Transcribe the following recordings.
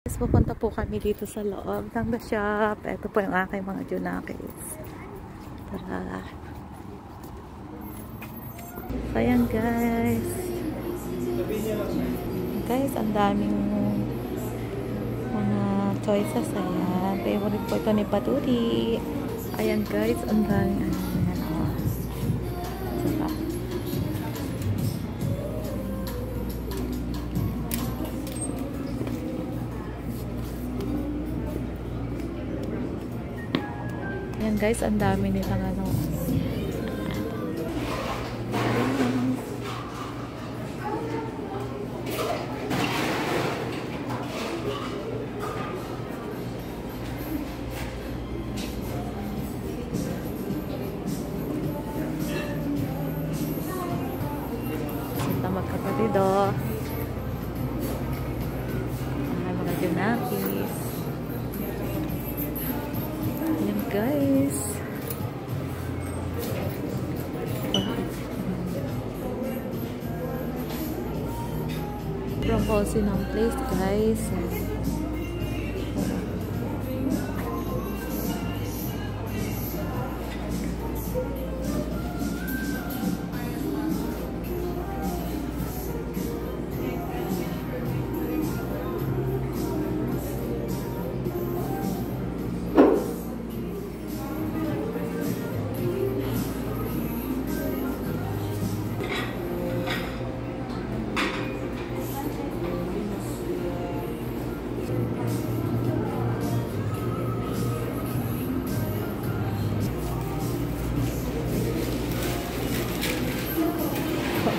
Guys, pupunta po kami dito sa loob ng the shop. Ito po yung aking mga junakis. Tara. So, ayan guys. Guys, ang daming mga choices. Ayan. Favorite po ito ni Paturi. Ayan guys, ang daming ayan. Oh. Diba? Ayan guys, ang dami nilang ano. Magkapatid oh. Mga junakis. Ayan guys. From Bossy ng place guys.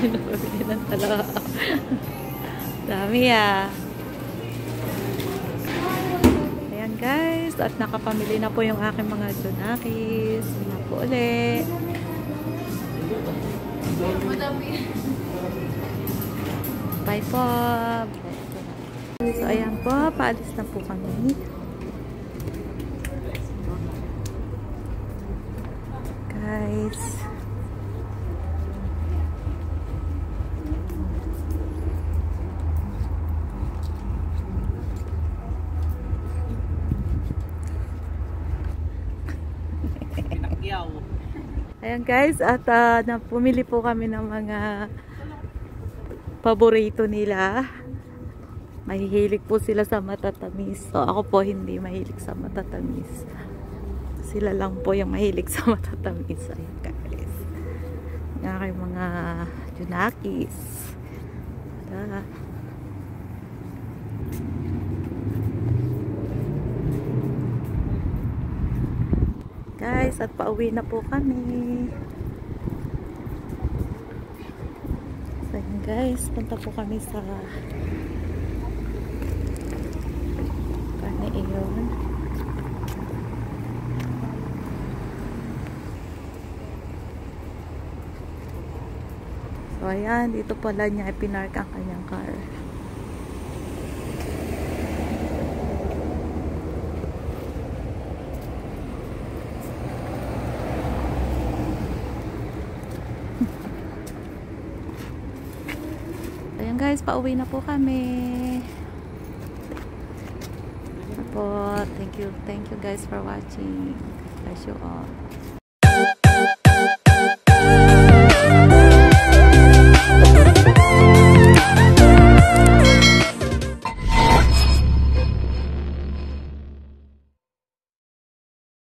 Pinapabili ng talaga. Dami ah. Ayan guys. At nakapamili na po yung aking mga junakis. Ayan po ulit. Bye po. So ayan po. Paalis na po kami. Guys. Ayan guys, at pumili po kami ng mga paborito nila. Mahihilig po sila sa matatamis. So ako po hindi mahilig sa matatamis. Sila lang po yung mahilig sa matatamis. Ayan guys. Yan kayo mga junakis. Guys, at pauwi na po kami. So yun guys, punta po kami sa Carneon. So ayan, dito pala niya ipinark ang kanyang car. Ayan guys, pauwi na po kami. Thank you guys for watching. Bless you all.